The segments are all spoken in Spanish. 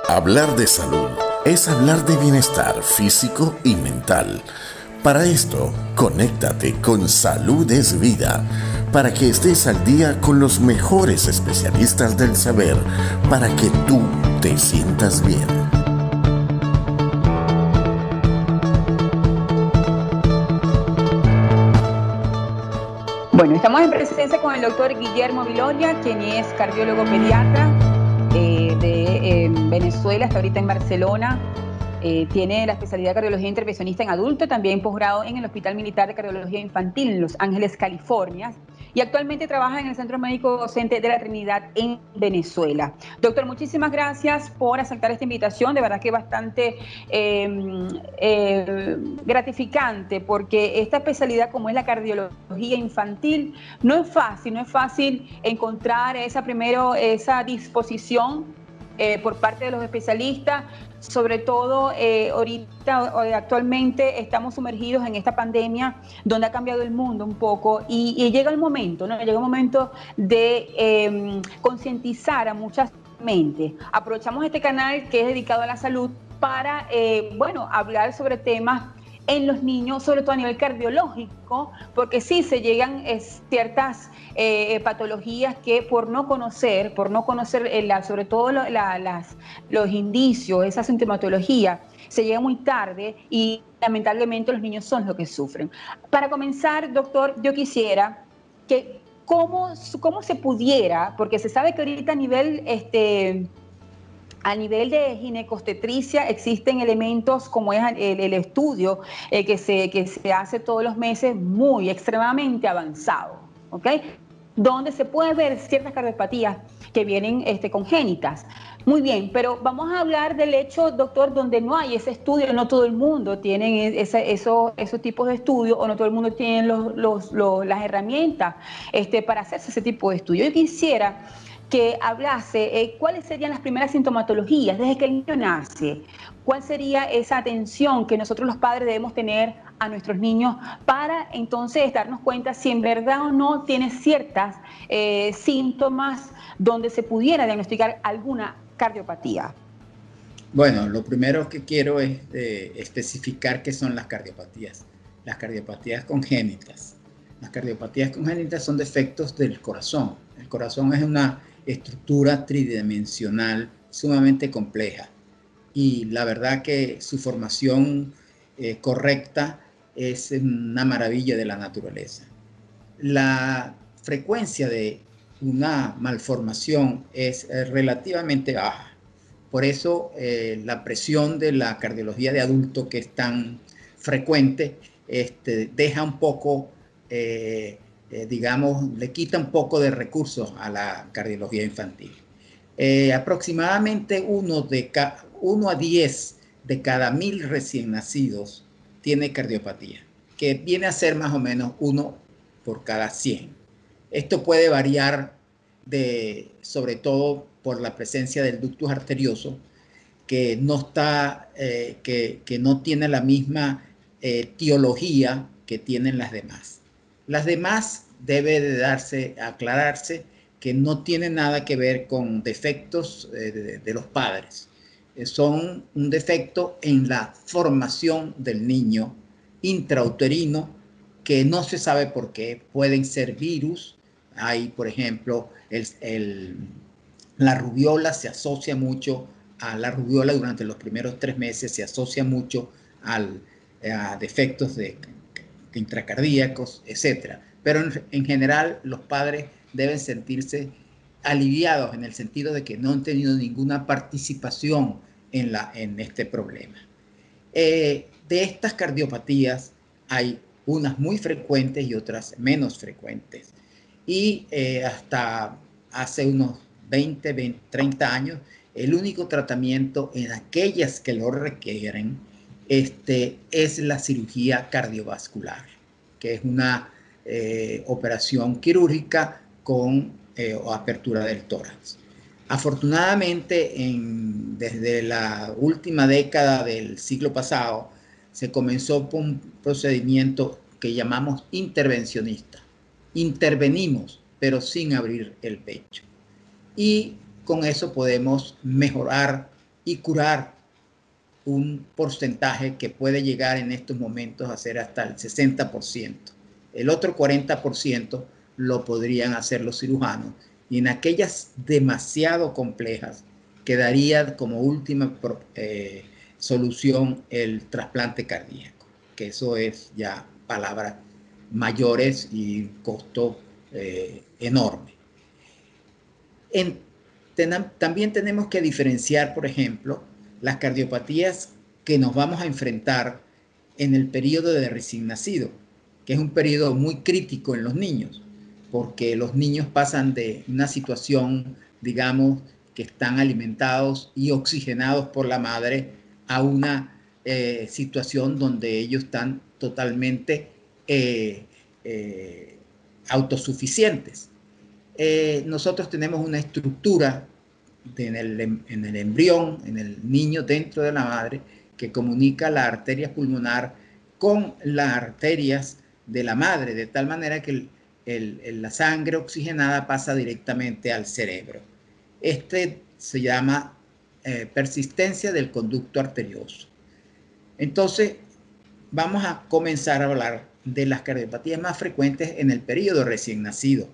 Hablar de salud es hablar de bienestar físico y mental. Para esto, conéctate con Salud es Vida, para que estés al día con los mejores especialistas del saber, para que tú te sientas bien. Bueno, estamos en presencia con el doctor Guillermo Viloria, quien es cardiólogo pediatra de Venezuela, está ahorita en Barcelona. Tiene la especialidad de cardiología intervencionista en adulto, también posgrado en el Hospital Militar de Cardiología Infantil en Los Ángeles, California. Y actualmente trabaja en el Centro Médico Docente de la Trinidad en Venezuela. Doctor, muchísimas gracias por aceptar esta invitación. De verdad que bastante gratificante, porque esta especialidad como es la cardiología infantil no es fácil encontrar esa disposición por parte de los especialistas. Sobre todo actualmente estamos sumergidos en esta pandemia donde ha cambiado el mundo un poco y llega el momento, ¿no? Llega el momento de concientizar a muchas mentes. Aprovechamos este canal que es dedicado a la salud para, hablar sobre temas en los niños, sobre todo a nivel cardiológico, porque sí se llegan ciertas patologías que por no conocer sobre todo los indicios, esa sintomatología, se llega muy tarde y lamentablemente los niños son los que sufren. Para comenzar, doctor, yo quisiera que cómo se pudiera, porque se sabe que ahorita a nivel de ginecostetricia existen elementos como es el estudio que se hace todos los meses muy extremadamente avanzado, ¿ok? Donde se puede ver ciertas cardiopatías que vienen congénitas. Muy bien, pero vamos a hablar del hecho, doctor, donde no hay ese estudio, no todo el mundo tiene esos tipos de estudios o no todo el mundo tiene las herramientas para hacerse ese tipo de estudio. Yo quisiera que hablase cuáles serían las primeras sintomatologías desde que el niño nace, cuál sería esa atención que nosotros los padres debemos tener a nuestros niños para entonces darnos cuenta si en verdad o no tiene ciertas síntomas donde se pudiera diagnosticar alguna cardiopatía. Bueno, lo primero que quiero es especificar qué son las cardiopatías. Las cardiopatías congénitas. Las cardiopatías congénitas son defectos del corazón. El corazón es una estructura tridimensional sumamente compleja y la verdad que su formación correcta es una maravilla de la naturaleza. La frecuencia de una malformación es relativamente baja. Por eso la presión de la cardiología de adulto, que es tan frecuente, deja un poco, le quita un poco de recursos a la cardiología infantil. Aproximadamente 1 a 10 de cada 1000 recién nacidos tiene cardiopatía, que viene a ser más o menos 1 por cada 100. Esto puede variar sobre todo por la presencia del ductus arterioso, que no tiene la misma etiología que tienen las demás. Las demás debe de aclararse que no tiene nada que ver con defectos de los padres. Son un defecto en la formación del niño intrauterino que no se sabe por qué. Pueden ser virus. Hay, por ejemplo, la rubiola se asocia mucho a la rubiola durante los primeros 3 meses, se asocia mucho a defectos intracardíacos, etc. Pero en general los padres deben sentirse aliviados en el sentido de que no han tenido ninguna participación en este problema. De estas cardiopatías hay unas muy frecuentes y otras menos frecuentes. Y hasta hace unos 30 años, el único tratamiento en aquellas que lo requieren es la cirugía cardiovascular, que es una operación quirúrgica con apertura del tórax. Afortunadamente, desde la última década del siglo pasado, se comenzó con un procedimiento que llamamos intervencionista. Intervenimos, pero sin abrir el pecho. Y con eso podemos mejorar y curar un porcentaje que puede llegar en estos momentos a ser hasta el 60%. El otro 40% lo podrían hacer los cirujanos, y en aquellas demasiado complejas quedaría como última solución el trasplante cardíaco, que eso es ya palabras mayores y costo enorme. También tenemos que diferenciar, por ejemplo, las cardiopatías que nos vamos a enfrentar en el periodo de recién nacido, que es un periodo muy crítico en los niños, porque los niños pasan de una situación, digamos, que están alimentados y oxigenados por la madre, a una situación donde ellos están totalmente autosuficientes. Nosotros tenemos una estructura en el embrión, en el niño dentro de la madre, que comunica la arteria pulmonar con las arterias de la madre, de tal manera que la sangre oxigenada pasa directamente al cerebro. Este se llama persistencia del conducto arterioso. Entonces, vamos a comenzar a hablar de las cardiopatías más frecuentes en el periodo recién nacido,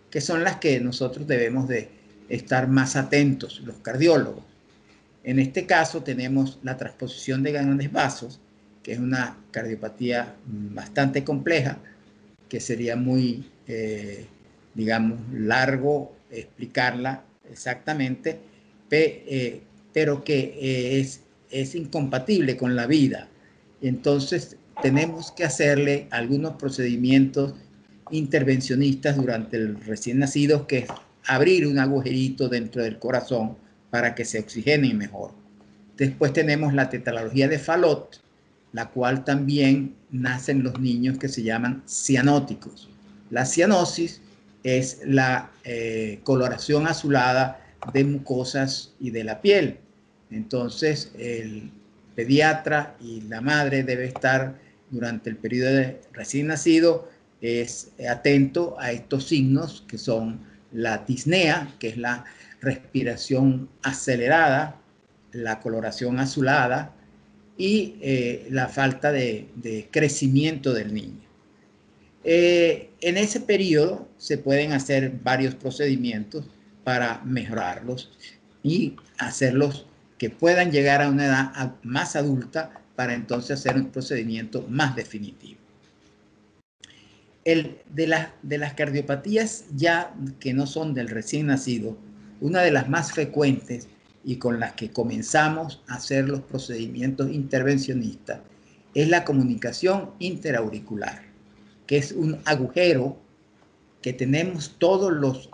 que son las que nosotros debemos de estar más atentos, los cardiólogos. En este caso tenemos la transposición de grandes vasos, que es una cardiopatía bastante compleja, que sería muy, digamos, largo explicarla exactamente, pero que es incompatible con la vida. Entonces tenemos que hacerle algunos procedimientos intervencionistas durante el recién nacido, que es abrir un agujerito dentro del corazón para que se oxigene mejor. Después tenemos la tetralogía de Fallot, la cual también nacen los niños que se llaman cianóticos. La cianosis es la coloración azulada de mucosas y de la piel. Entonces el pediatra y la madre debe estar durante el periodo de recién nacido atento a estos signos, que son la disnea, que es la respiración acelerada, la coloración azulada y la falta de crecimiento del niño. En ese periodo se pueden hacer varios procedimientos para mejorarlos y hacerlos que puedan llegar a una edad más adulta, para entonces hacer un procedimiento más definitivo. De las cardiopatías ya que no son del recién nacido, una de las más frecuentes y con las que comenzamos a hacer los procedimientos intervencionistas es la comunicación interauricular, que es un agujero que tenemos todos los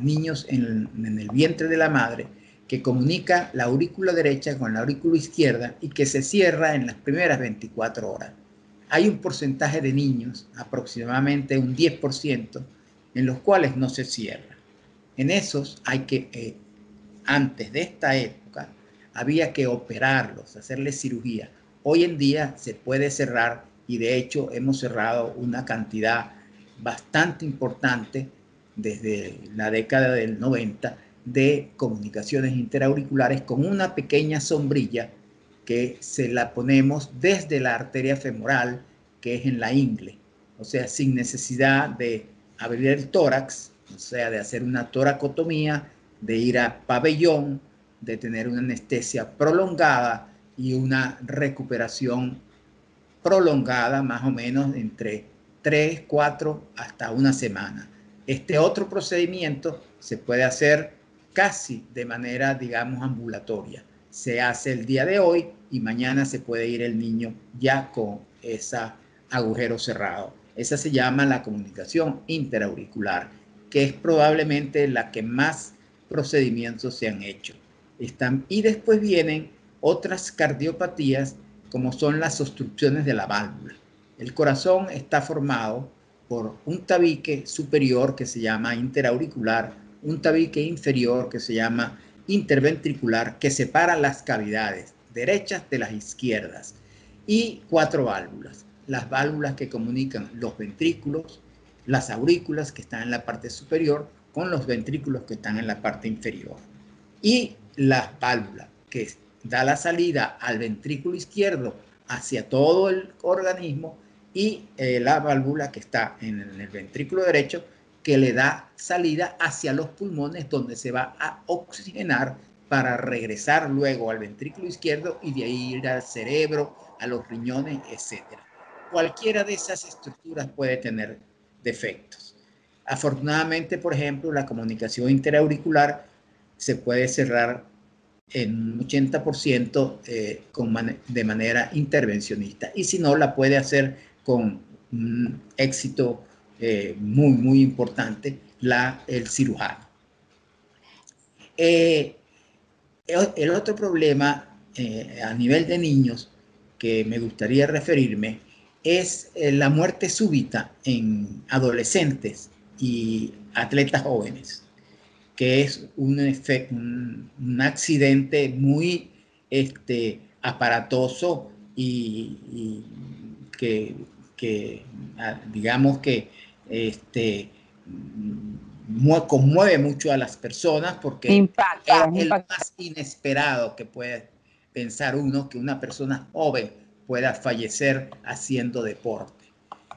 niños en el vientre de la madre, que comunica la aurícula derecha con la aurícula izquierda y que se cierra en las primeras 24 horas. Hay un porcentaje de niños, aproximadamente un 10%, en los cuales no se cierra. En esos hay que, antes de esta época, había que operarlos, hacerles cirugía. Hoy en día se puede cerrar, y de hecho hemos cerrado una cantidad bastante importante desde la década del 90 de comunicaciones interauriculares, con una pequeña sombrilla que se la ponemos desde la arteria femoral, que es en la ingle, o sea, sin necesidad de abrir el tórax, o sea, de hacer una toracotomía, de ir a pabellón, de tener una anestesia prolongada y una recuperación prolongada, más o menos entre 3, 4 hasta una semana. Este otro procedimiento se puede hacer casi de manera, digamos, ambulatoria. Se hace el día de hoy y mañana se puede ir el niño ya con ese agujero cerrado. Esa se llama la comunicación interauricular, que es probablemente la que más procedimientos se han hecho. Y después vienen otras cardiopatías, como son las obstrucciones de la válvula. El corazón está formado por un tabique superior que se llama interauricular, un tabique inferior que se llama interventricular, que separa las cavidades derechas de las izquierdas, y 4 válvulas. Las válvulas que comunican los ventrículos, las aurículas que están en la parte superior, con los ventrículos que están en la parte inferior. Y la válvula que da la salida al ventrículo izquierdo hacia todo el organismo y la válvula que está en el ventrículo derecho que le da salida hacia los pulmones donde se va a oxigenar para regresar luego al ventrículo izquierdo y de ahí ir al cerebro, a los riñones, etc. Cualquiera de esas estructuras puede tener defectos. Afortunadamente, por ejemplo, la comunicación interauricular se puede cerrar en un 80% de manera intervencionista, y si no, la puede hacer con un éxito muy importante el cirujano. El otro problema a nivel de niños que me gustaría referirme es la muerte súbita en adolescentes y atletas jóvenes, que es un accidente muy aparatoso y que digamos que conmueve mucho a las personas porque es el más inesperado que puede pensar uno, que una persona joven pueda fallecer haciendo deporte.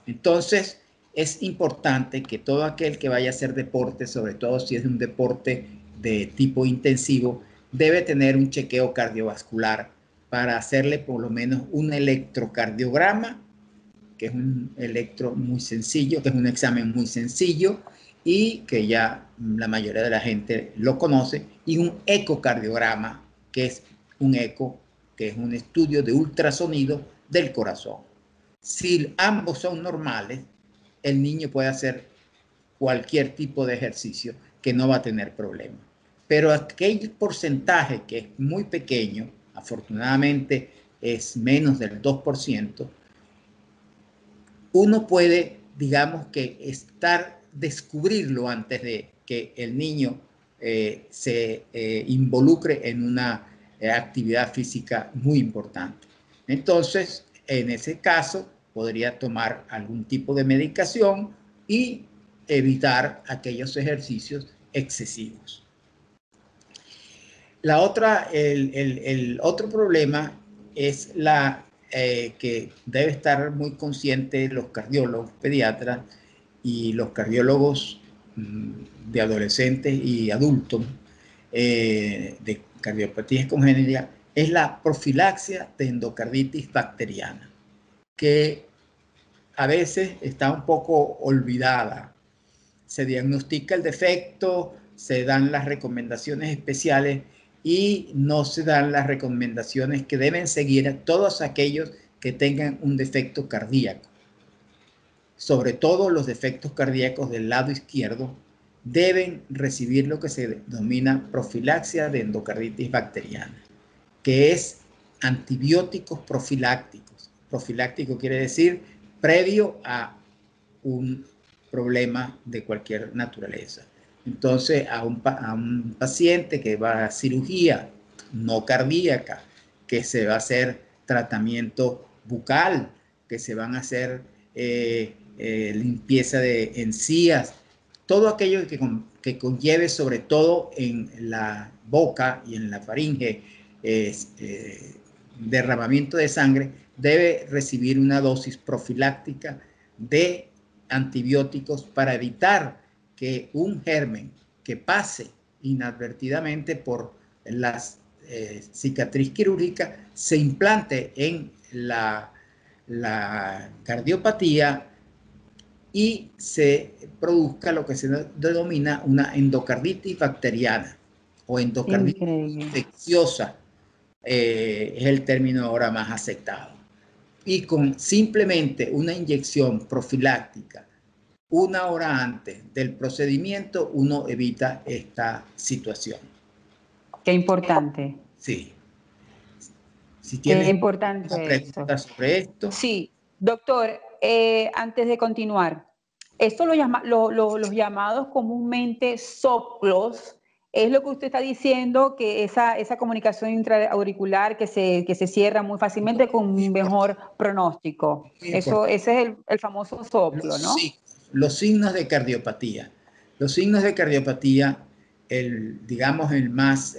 Entonces, es importante que todo aquel que vaya a hacer deporte, sobre todo si es un deporte de tipo intensivo, debe tener un chequeo cardiovascular para hacerle por lo menos un electrocardiograma, que es un electro muy sencillo, que es un examen muy sencillo y que ya la mayoría de la gente lo conoce, y un ecocardiograma, que es un eco, que es un estudio de ultrasonido del corazón. Si ambos son normales, el niño puede hacer cualquier tipo de ejercicio que no va a tener problema. Pero aquel porcentaje que es muy pequeño, afortunadamente es menos del 2%, uno puede, digamos que descubrirlo antes de que el niño se involucre en una actividad física muy importante. Entonces, en ese caso, podría tomar algún tipo de medicación y evitar aquellos ejercicios excesivos. El otro problema es que debe estar muy consciente los cardiólogos pediatras y los cardiólogos de adolescentes y adultos de cardiopatías congénitas, es la profilaxia de endocarditis bacteriana, que a veces está un poco olvidada. Se diagnostica el defecto, se dan las recomendaciones especiales y no se dan las recomendaciones que deben seguir a todos aquellos que tengan un defecto cardíaco. Sobre todo los defectos cardíacos del lado izquierdo deben recibir lo que se denomina profilaxia de endocarditis bacteriana, que es antibióticos profilácticos. Profiláctico quiere decir previo a un problema de cualquier naturaleza. Entonces, a un paciente que va a cirugía no cardíaca, que se va a hacer tratamiento bucal, que se van a hacer limpieza de encías, todo aquello que conlleve, sobre todo en la boca y en la faringe, derramamiento de sangre, debe recibir una dosis profiláctica de antibióticos para evitar que un germen que pase inadvertidamente por la cicatriz quirúrgica se implante en la cardiopatía y se produzca lo que se denomina una endocarditis bacteriana o endocarditis infecciosa, es el término ahora más aceptado. Y con simplemente una inyección profiláctica 1 hora antes del procedimiento, uno evita esta situación. Qué importante. Sí. Si tienes una pregunta sobre esto. Sí, doctor, antes de continuar, esto los llamados comúnmente soplos, es lo que usted está diciendo, que esa comunicación intraauricular que se cierra muy fácilmente con un mejor pronóstico. Ese es el famoso soplo, ¿no? Sí, los signos de cardiopatía. Los signos de cardiopatía, digamos el más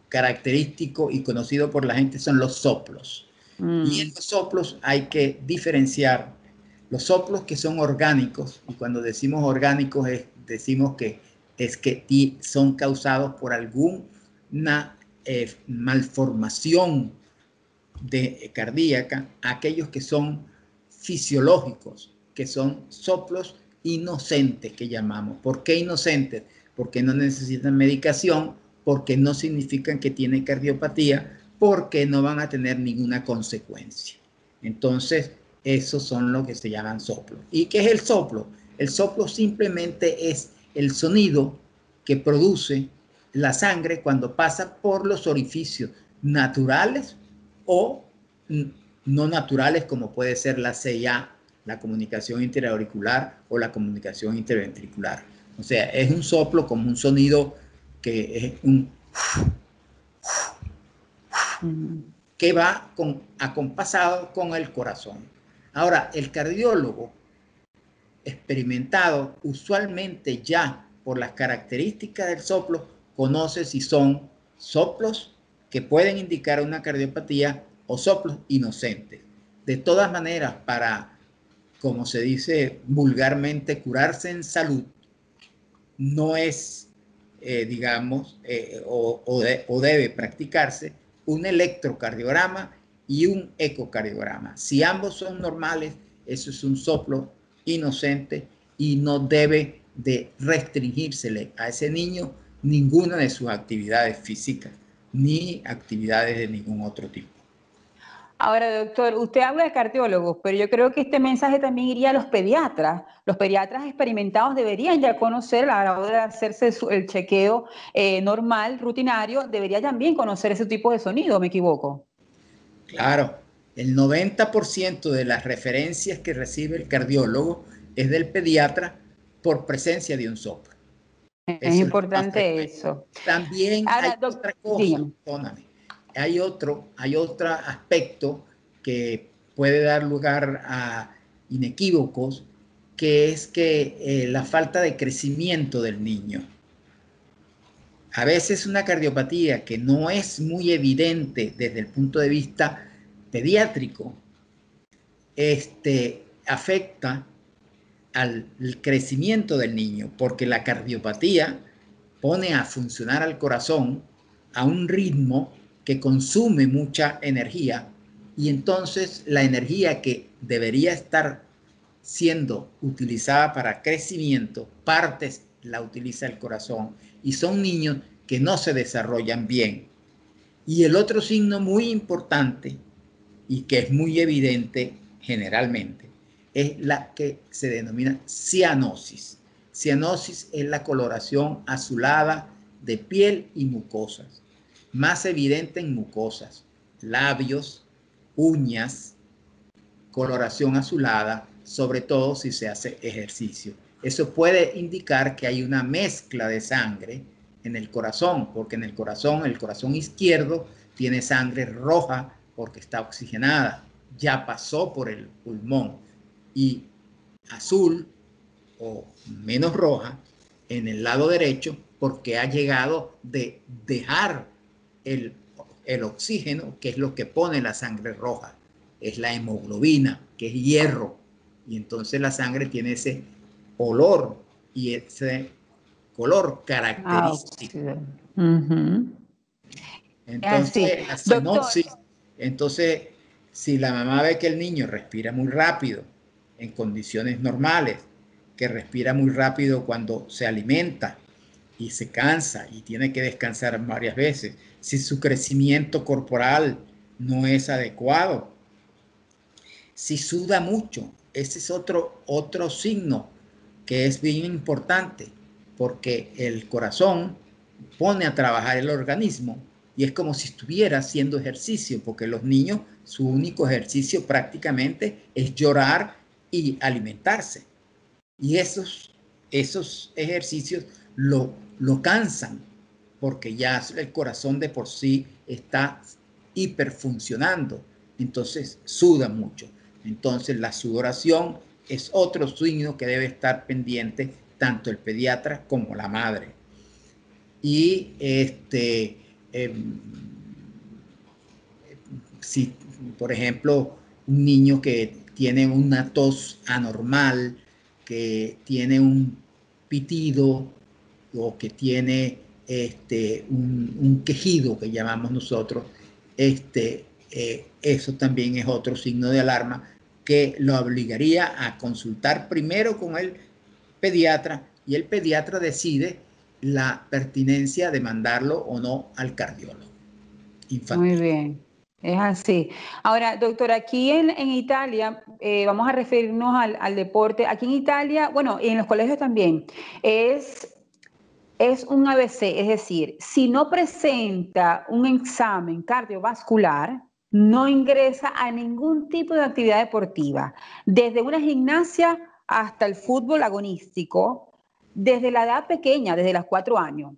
característico y conocido por la gente son los soplos. Y en los soplos hay que diferenciar los soplos que son orgánicos, y cuando decimos orgánicos decimos que son causados por alguna malformación cardíaca, aquellos que son fisiológicos, que son soplos inocentes que llamamos. ¿Por qué inocentes? Porque no necesitan medicación, porque no significan que tienen cardiopatía, porque no van a tener ninguna consecuencia. Entonces, esos son los que se llaman soplos. ¿Y qué es el soplo? El soplo simplemente es el sonido que produce la sangre cuando pasa por los orificios naturales o no naturales, como puede ser la CIA, la comunicación interauricular o la comunicación interventricular. O sea, es un soplo como un sonido que es un que va acompasado con el corazón. Ahora, el cardiólogo experimentado usualmente ya por las características del soplo conoce si son soplos que pueden indicar una cardiopatía o soplos inocentes. De todas maneras, para, como se dice vulgarmente, curarse en salud, no es, o debe practicarse un electrocardiograma y un ecocardiograma. Si ambos son normales, eso es un soplo inocente y no debe de restringírsele a ese niño ninguna de sus actividades físicas ni actividades de ningún otro tipo. Ahora, doctor, usted habla de cardiólogos, pero yo creo que este mensaje también iría a los pediatras. Los pediatras experimentados deberían ya conocer, a la hora de hacerse el chequeo normal, rutinario, debería también conocer ese tipo de sonido, ¿me equivoco? Claro, el 90% de las referencias que recibe el cardiólogo es del pediatra por presencia de un soplo. Es importante eso. También ahora, hay otra cosa, perdóname. Hay otro aspecto que puede dar lugar a inequívocos, que es que la falta de crecimiento del niño. A veces una cardiopatía que no es muy evidente desde el punto de vista pediátrico, afecta al crecimiento del niño, porque la cardiopatía pone a funcionar al corazón a un ritmo que consume mucha energía, y entonces la energía que debería estar siendo utilizada para crecimiento, partes la utiliza el corazón, y son niños que no se desarrollan bien. Y el otro signo muy importante y que es muy evidente generalmente es la que se denomina cianosis. Cianosis es la coloración azulada de piel y mucosas, más evidente en mucosas, labios, uñas, coloración azulada, sobre todo si se hace ejercicio. Eso puede indicar que hay una mezcla de sangre en el corazón, porque en el corazón izquierdo tiene sangre roja porque está oxigenada, ya pasó por el pulmón, y azul o menos roja en el lado derecho porque ha llegado de dejar el oxígeno, que es lo que pone la sangre roja, es la hemoglobina, que es hierro, y entonces la sangre tiene ese olor y ese color característico. Entonces, la cianosis, entonces, si la mamá ve que el niño respira muy rápido en condiciones normales, que respira muy rápido cuando se alimenta y se cansa y tiene que descansar varias veces, si su crecimiento corporal no es adecuado, si suda mucho, ese es otro signo que es bien importante, porque el corazón pone a trabajar el organismo y es como si estuviera haciendo ejercicio, porque los niños, su único ejercicio prácticamente es llorar y alimentarse. Y esos ejercicios lo cansan, porque ya el corazón de por sí está hiperfuncionando, entonces suda mucho. Entonces la sudoración es otro signo que debe estar pendiente tanto el pediatra como la madre. Y si, por ejemplo, un niño que tiene una tos anormal, que tiene un pitido o que tiene un quejido que llamamos nosotros, eso también es otro signo de alarma que lo obligaría a consultar primero con el pediatra, y el pediatra decide la pertinencia de mandarlo o no al cardiólogo infantil. Muy bien, es así. Ahora, doctor, aquí en Italia, vamos a referirnos al deporte. Aquí en Italia, bueno, y en los colegios también, es un ABC, es decir, si no presenta un examen cardiovascular, no ingresa a ningún tipo de actividad deportiva, desde una gimnasia hasta el fútbol agonístico, desde la edad pequeña, desde los 4 años.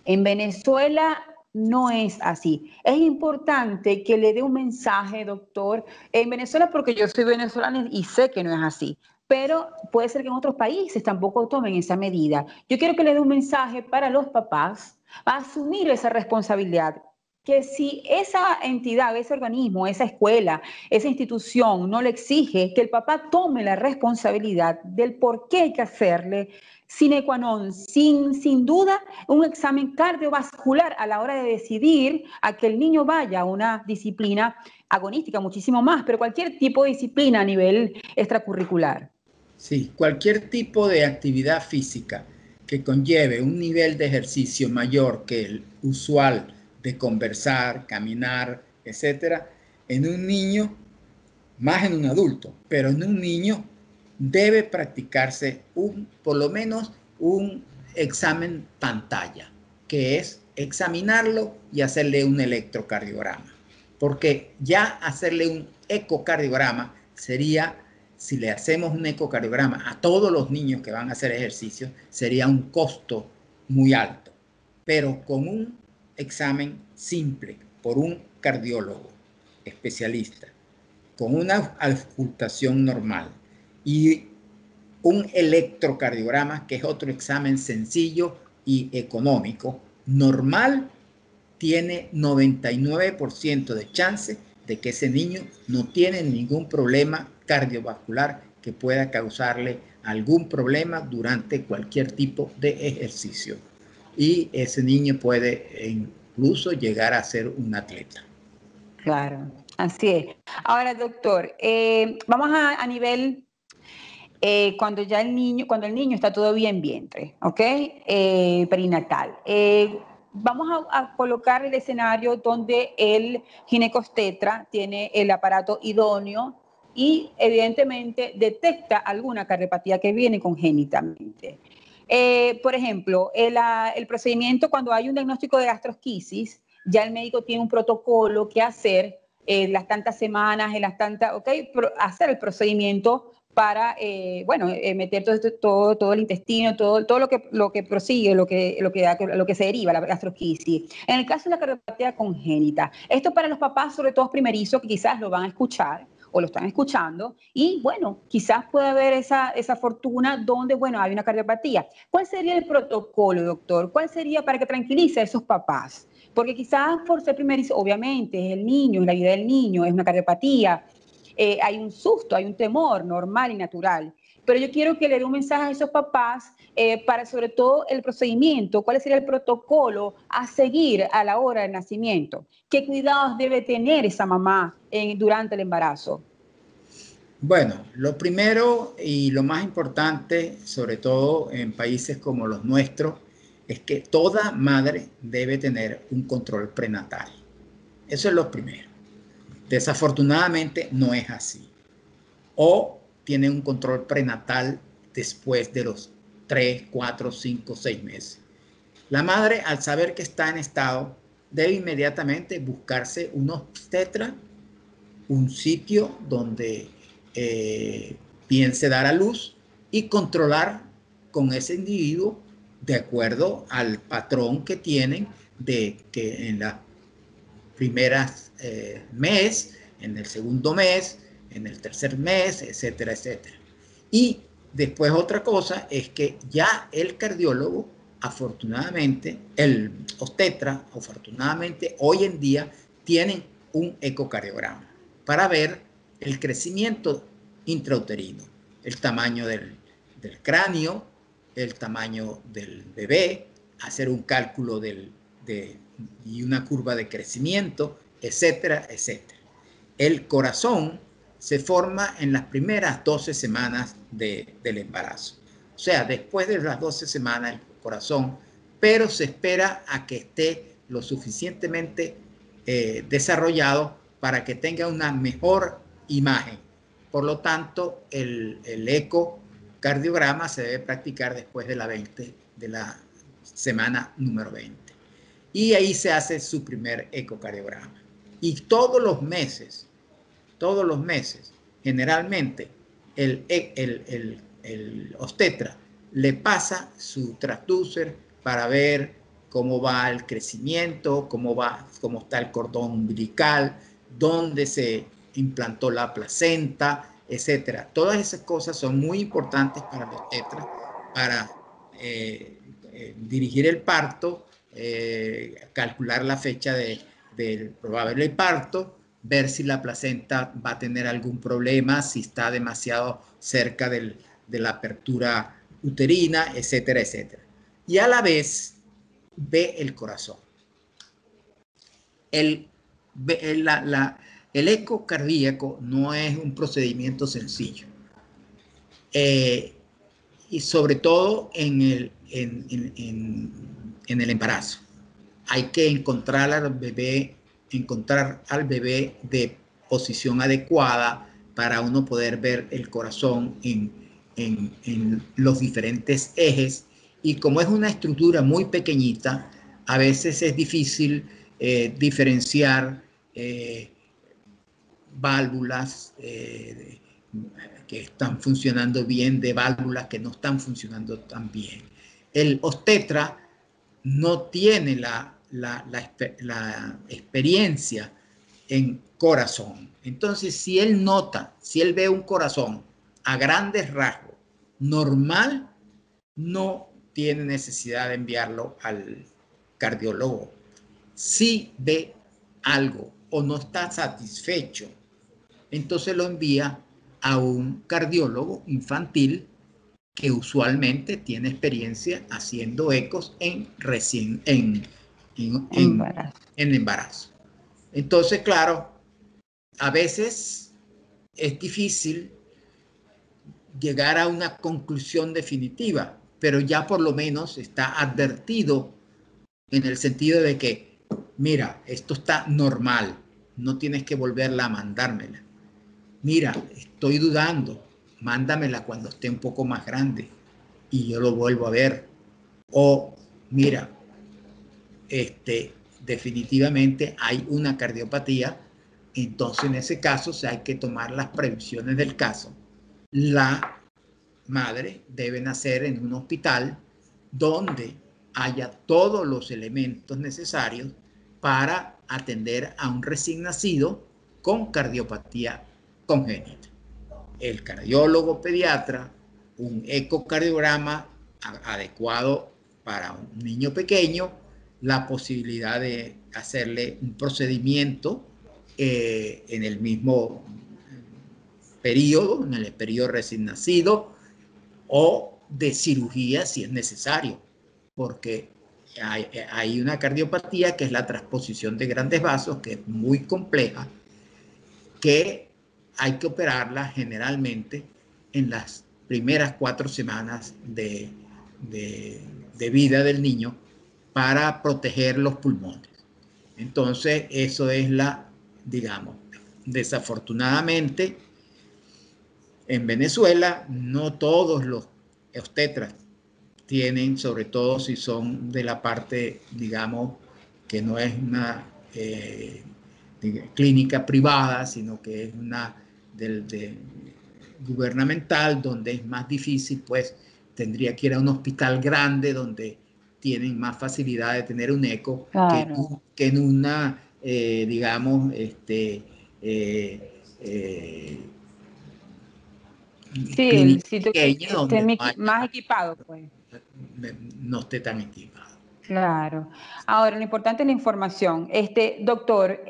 En Venezuela no es así. Es importante que le dé un mensaje, doctor, en Venezuela, porque yo soy venezolana y sé que no es así, pero puede ser que en otros países tampoco tomen esa medida. Yo quiero que le dé un mensaje para los papás a asumir esa responsabilidad, que si esa entidad, ese organismo, esa escuela, esa institución no le exige, que el papá tome la responsabilidad del por qué hay que hacerle sine qua non, sin duda, un examen cardiovascular a la hora de decidir a que el niño vaya a una disciplina agonística, muchísimo más, pero cualquier tipo de disciplina a nivel extracurricular. Sí, cualquier tipo de actividad física que conlleve un nivel de ejercicio mayor que el usual de conversar, caminar, etcétera, en un niño, más en un adulto, pero en un niño debe practicarse por lo menos un examen pantalla, que es examinarlo y hacerle un electrocardiograma. Porque ya hacerle un ecocardiograma sería, si le hacemos un ecocardiograma a todos los niños que van a hacer ejercicio, sería un costo muy alto. Pero con un examen simple por un cardiólogo especialista, con una auscultación normal y un electrocardiograma, que es otro examen sencillo y económico, normal, tiene 99% de chance de que ese niño no tiene ningún problema cardiovascular que pueda causarle algún problema durante cualquier tipo de ejercicio. Y ese niño puede incluso llegar a ser un atleta. Claro, así es. Ahora, doctor, vamos a nivel cuando ya cuando el niño está todavía en vientre, ¿ok? Perinatal. Vamos a colocar el escenario donde el ginecostetra tiene el aparato idóneo y evidentemente detecta alguna cardiopatía que viene congénitamente. Por ejemplo, el procedimiento cuando hay un diagnóstico de gastrosquisis, ya el médico tiene un protocolo que hacer en las tantas semanas, en las tantas, ¿ok? Hacer el procedimiento para, meter todo el intestino, todo lo que prosigue, lo que se deriva, la gastrosquisis. En el caso de la cardiopatía congénita, esto para los papás, sobre todo primerizos, que quizás lo van a escuchar o lo están escuchando, y bueno, quizás pueda haber esa fortuna donde, bueno, hay una cardiopatía. ¿Cuál sería el protocolo, doctor? ¿Cuál sería para que tranquilice a esos papás? Porque quizás por ser primerizo, obviamente, es el niño, es la vida del niño, es una cardiopatía, hay un susto, hay un temor normal y natural. Pero yo quiero que le dé un mensaje a esos papás para sobre todo el procedimiento, cuál sería el protocolo a seguir a la hora del nacimiento. ¿Qué cuidados debe tener esa mamá durante el embarazo? Bueno, lo primero y lo más importante, sobre todo en países como los nuestros, es que toda madre debe tener un control prenatal. Eso es lo primero. Desafortunadamente no es así. O tiene un control prenatal después de los 3, 4, 5, 6 meses. La madre, al saber que está en estado, debe inmediatamente buscarse un obstetra, un sitio donde piense dar a luz y controlar con ese individuo de acuerdo al patrón que tienen de que en las primeras mes, en el segundo mes, en el tercer mes, etcétera, etcétera. Y después otra cosa es que ya el cardiólogo afortunadamente, el obstetra, afortunadamente, hoy en día tienen un ecocardiograma para ver el crecimiento intrauterino, el tamaño del cráneo, el tamaño del bebé, hacer un cálculo y una curva de crecimiento, etcétera, etcétera. El corazón se forma en las primeras 12 semanas del embarazo. O sea, después de las 12 semanas el corazón, pero se espera a que esté lo suficientemente desarrollado para que tenga una mejor imagen. Por lo tanto, el ecocardiograma se debe practicar después de la semana número 20. Y ahí se hace su primer ecocardiograma. Y todos los meses, generalmente el obstetra le pasa su transducer para ver cómo va el crecimiento, cómo está el cordón umbilical, dónde se implantó la placenta, etcétera. Todas esas cosas son muy importantes para el obstetra para dirigir el parto, calcular la fecha del probable parto, ver si la placenta va a tener algún problema, si está demasiado cerca de la apertura uterina, etcétera, etcétera. Y a la vez ve el corazón. El eco cardíaco no es un procedimiento sencillo. Y sobre todo en el embarazo. Hay que encontrar al bebé de posición adecuada para uno poder ver el corazón en los diferentes ejes. Y como es una estructura muy pequeñita, a veces es difícil diferenciar válvulas que están funcionando bien de válvulas que no están funcionando tan bien. El obstetra no tiene la experiencia en corazón. Entonces, si él ve un corazón a grandes rasgos normal, no tiene necesidad de enviarlo al cardiólogo. Si ve algo o no está satisfecho, entonces lo envía a un cardiólogo infantil que usualmente tiene experiencia haciendo ecos en embarazo. Entonces, claro, a veces es difícil llegar a una conclusión definitiva, pero ya por lo menos está advertido en el sentido de que, mira, esto está normal, no tienes que volverla a mandármela. Mira, estoy dudando, mándamela cuando esté un poco más grande y yo lo vuelvo a ver. O, mira, definitivamente hay una cardiopatía, entonces en ese caso hay que tomar las previsiones del caso. La madre debe nacer en un hospital donde haya todos los elementos necesarios para atender a un recién nacido con cardiopatía congénita. El cardiólogo pediatra, un ecocardiograma adecuado para un niño pequeño, la posibilidad de hacerle un procedimiento en el mismo periodo, en el periodo recién nacido, o de cirugía si es necesario, porque hay una cardiopatía que es la transposición de grandes vasos, que es muy compleja, que hay que operarla generalmente en las primeras 4 semanas de vida del niño para proteger los pulmones. Entonces, eso es digamos, desafortunadamente, en Venezuela no todos los obstetras tienen, sobre todo si son de la parte, digamos, que no es una clínica privada, sino que es una gubernamental, donde es más difícil, pues tendría que ir a un hospital grande donde tienen más facilidad de tener un eco, claro, que en una, digamos, sí, el sitio que esté más equipado, pues. no esté tan equivocado. Claro. Ahora, lo importante es la información. Doctor,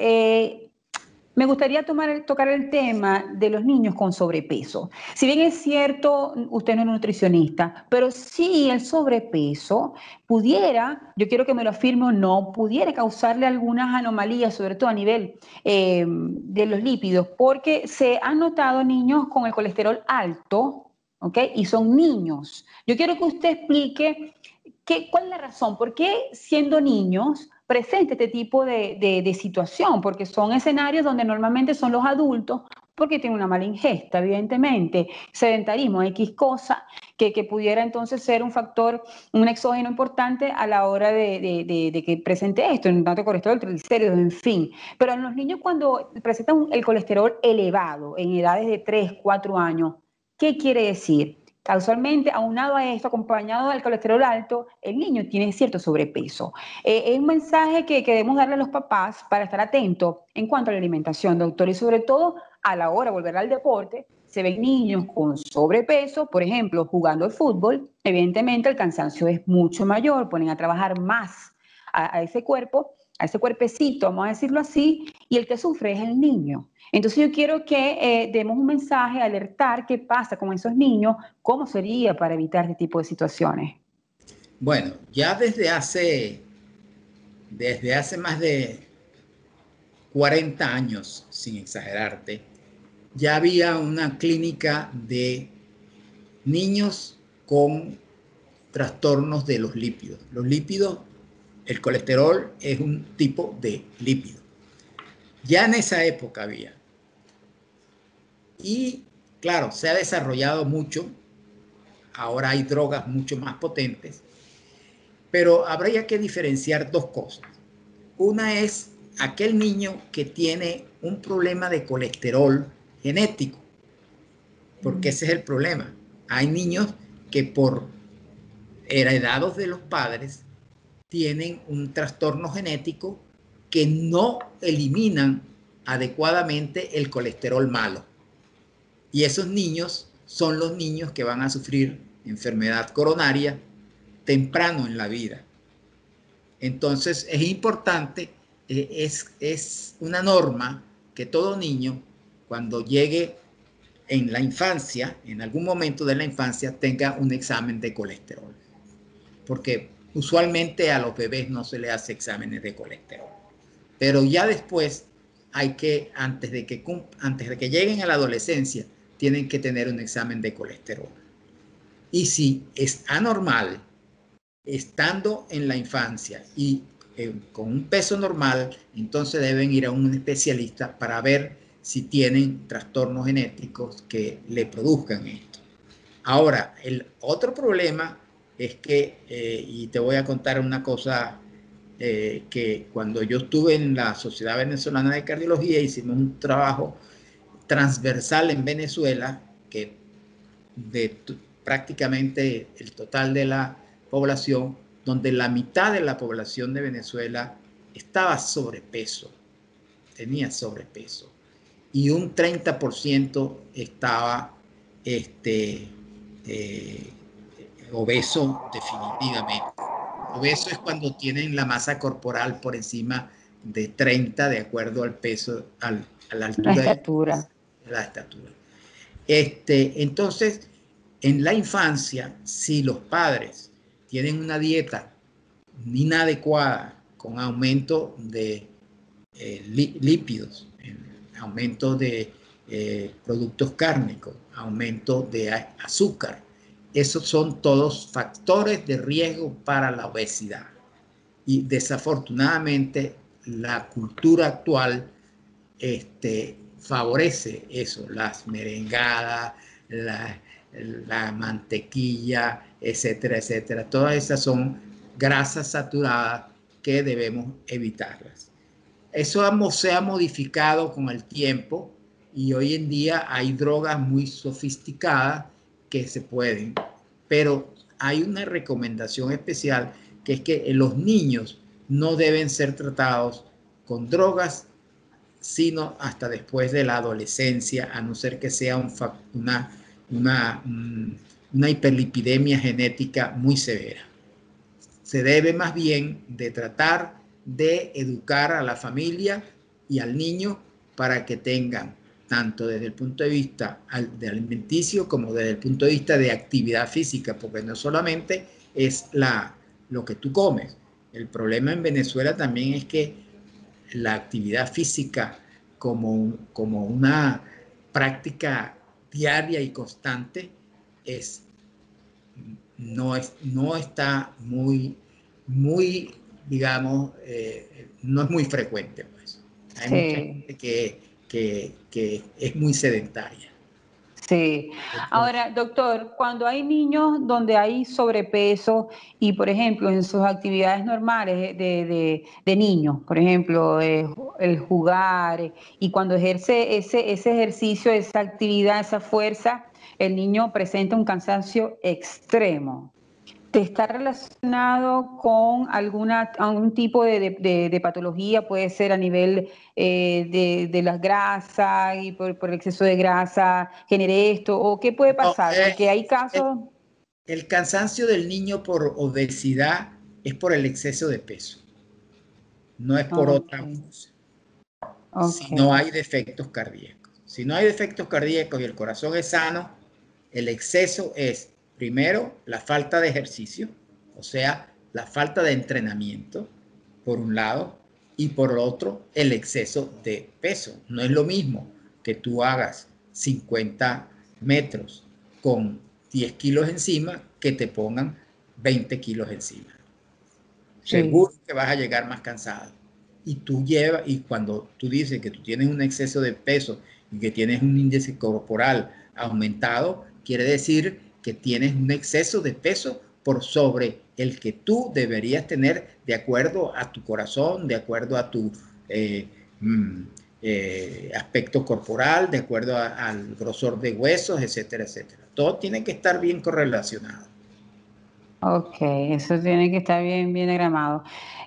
me gustaría tocar el tema de los niños con sobrepeso. Si bien es cierto, usted no es nutricionista, pero sí el sobrepeso pudiera, yo quiero que me lo afirme o no, pudiera causarle algunas anomalías, sobre todo a nivel de los lípidos, porque se han notado niños con el colesterol alto, ¿ok? Y son niños. Yo quiero que usted explique ¿cuál es la razón? ¿Por qué siendo niños presenta este tipo de situación? Porque son escenarios donde normalmente son los adultos, porque tienen una mala ingesta, evidentemente, sedentarismo, X cosa, que pudiera entonces ser un factor, un exógeno importante a la hora de que presente esto, en tanto colesterol, triglicéridos, en fin. Pero en los niños cuando presentan el colesterol elevado en edades de 3, 4 años, ¿qué quiere decir? Causalmente, aunado a esto, acompañado del colesterol alto, el niño tiene cierto sobrepeso. Es un mensaje que debemos darle a los papás para estar atentos en cuanto a la alimentación, doctor, y sobre todo a la hora de volver al deporte, se ven niños con sobrepeso, por ejemplo, jugando al fútbol, evidentemente el cansancio es mucho mayor, ponen a trabajar más a ese cuerpo, a ese cuerpecito, vamos a decirlo así, y el que sufre es el niño. Entonces yo quiero que demos un mensaje, alertar qué pasa con esos niños, cómo sería para evitar este tipo de situaciones. Bueno, ya desde hace más de 40 años, sin exagerarte, ya había una clínica de niños con trastornos de los lípidos. Los lípidos, el colesterol es un tipo de lípido. Ya en esa época había. Y claro, se ha desarrollado mucho. Ahora hay drogas mucho más potentes. Pero habría que diferenciar dos cosas. Una es aquel niño que tiene un problema de colesterol genético, porque ese es el problema. Hay niños que por heredados de los padres tienen un trastorno genético que no eliminan adecuadamente el colesterol malo. Y esos niños son los niños que van a sufrir enfermedad coronaria temprano en la vida. Entonces es importante, es una norma que todo niño, cuando llegue en la infancia, en algún momento de la infancia, tenga un examen de colesterol. Porque usualmente a los bebés no se les hace exámenes de colesterol. Pero ya después hay que, antes de que lleguen a la adolescencia, tienen que tener un examen de colesterol. Y si es anormal, estando en la infancia y con un peso normal, entonces deben ir a un especialista para ver si tienen trastornos genéticos que le produzcan esto. Ahora, el otro problema es que, y te voy a contar una cosa, que cuando yo estuve en la Sociedad Venezolana de Cardiología hicimos un trabajo transversal en Venezuela que de prácticamente el total de la población, donde la mitad de la población de Venezuela estaba sobrepeso, tenía sobrepeso, y un 30% estaba obeso definitivamente. Obeso es cuando tienen la masa corporal por encima de 30 de acuerdo al peso, a la altura. La estatura. De la estatura. Entonces, en la infancia, si los padres tienen una dieta inadecuada con aumento de lípidos, aumento de productos cárnicos, aumento de azúcar, esos son todos factores de riesgo para la obesidad. Y desafortunadamente la cultura actual favorece eso, las merengadas, la mantequilla, etcétera, etcétera. Todas esas son grasas saturadas que debemos evitarlas. Eso se ha modificado con el tiempo y hoy en día hay drogas muy sofisticadas que se pueden, pero hay una recomendación especial que es que los niños no deben ser tratados con drogas sino hasta después de la adolescencia, a no ser que sea una hiperlipidemia genética muy severa. Se debe más bien de tratar de educar a la familia y al niño para que tengan, tanto desde el punto de vista de alimenticio como desde el punto de vista de actividad física, porque no solamente es lo que tú comes. El problema en Venezuela también es que la actividad física como una práctica diaria y constante no está muy, digamos, no es muy frecuente, pues. Hay mucha gente que es muy sedentaria. Sí. Ahora, doctor, cuando hay niños donde hay sobrepeso y, por ejemplo, en sus actividades normales de niños, por ejemplo, el jugar, y cuando ejerce ese ejercicio, esa actividad, esa fuerza, el niño presenta un cansancio extremo. ¿Está relacionado con algún tipo de patología? Puede ser a nivel de las grasas y por el exceso de grasa genere esto, o qué puede pasar, porque hay casos. El cansancio del niño por obesidad es por el exceso de peso, no es por otra cosa. Si no hay defectos cardíacos. Si no hay defectos cardíacos y el corazón es sano, el exceso es, primero, la falta de ejercicio, o sea, la falta de entrenamiento, por un lado, y por otro, el exceso de peso. No es lo mismo que tú hagas 50 metros con 10 kilos encima que te pongan 20 kilos encima. Sí. Seguro que vas a llegar más cansado. Y cuando tú dices que tú tienes un exceso de peso y que tienes un índice corporal aumentado, quiere decir que tienes un exceso de peso por sobre el que tú deberías tener de acuerdo a tu corazón, de acuerdo a tu aspecto corporal, de acuerdo al grosor de huesos, etcétera, etcétera. Todo tiene que estar bien correlacionado. Ok, eso tiene que estar bien diagramado.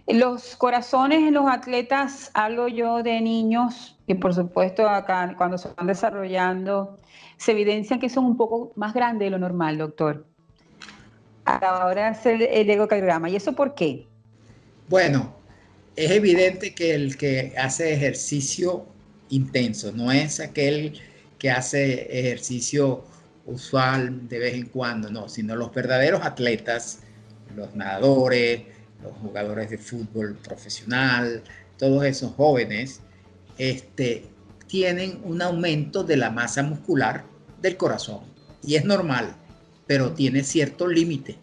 Los corazones en los atletas, hablo yo de niños, que por supuesto acá cuando se van desarrollando, se evidencian que son un poco más grandes de lo normal, doctor. Ahora es el ecocardiograma. ¿Y eso por qué? Bueno, es evidente que el que hace ejercicio intenso no es aquel que hace ejercicio usual de vez en cuando, no, sino los verdaderos atletas, los nadadores, los jugadores de fútbol profesional, todos esos jóvenes, tienen un aumento de la masa muscular del corazón y es normal, pero tiene cierto límite.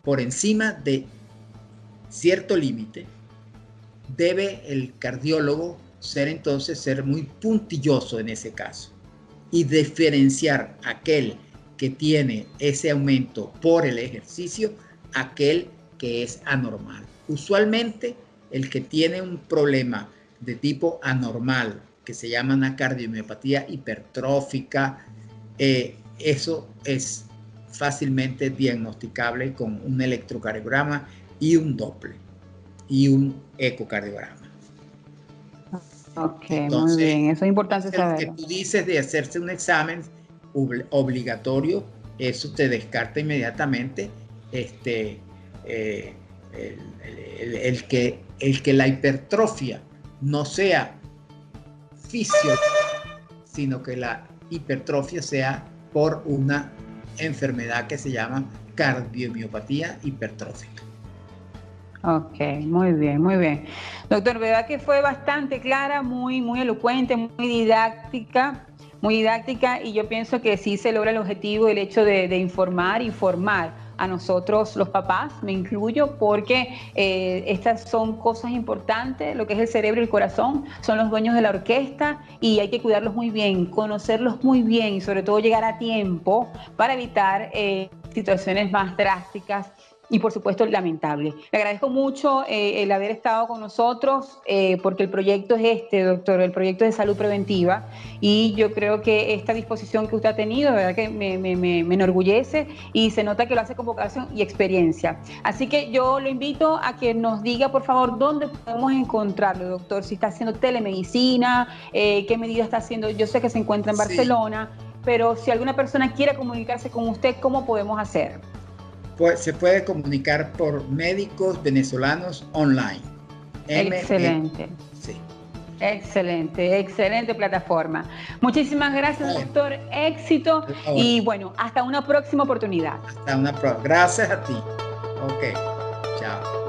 Por encima de cierto límite, debe el cardiólogo ser muy puntilloso en ese caso y diferenciar aquel que tiene ese aumento por el ejercicio, aquel que es anormal. Usualmente el que tiene un problema de tipo anormal, que se llama una cardiomiopatía hipertrófica, eso es fácilmente diagnosticable con un electrocardiograma y un Doppler y un ecocardiograma. Ok, entonces, muy bien, eso es importante saber. Que tú dices de hacerse un examen obligatorio, eso te descarta inmediatamente el que la hipertrofia no sea fisiológica, sino que la hipertrofia sea por una enfermedad que se llama cardiomiopatía hipertrófica. Ok, muy bien, muy bien. Doctor, verdad que fue bastante clara, muy elocuente, muy didáctica, y yo pienso que sí se logra el objetivo, el hecho de informar y formar a nosotros los papás, me incluyo, porque estas son cosas importantes, lo que es el cerebro y el corazón, son los dueños de la orquesta y hay que cuidarlos muy bien, conocerlos muy bien y sobre todo llegar a tiempo para evitar situaciones más drásticas y por supuesto lamentable. Le agradezco mucho el haber estado con nosotros porque el proyecto es doctor, el proyecto de salud preventiva y yo creo que esta disposición que usted ha tenido, de verdad que me enorgullece y se nota que lo hace con vocación y experiencia. Así que yo lo invito a que nos diga por favor dónde podemos encontrarlo, doctor, si está haciendo telemedicina, qué medida está haciendo, yo sé que se encuentra en Barcelona, pero si alguna persona quiere comunicarse con usted, ¿cómo podemos hacer? Pues se puede comunicar por Médicos Venezolanos Online. Excelente. Sí. Excelente, excelente plataforma. Muchísimas gracias, doctor. Éxito. Y bueno, hasta una próxima oportunidad. Hasta una próxima. Gracias a ti. Ok. Chao.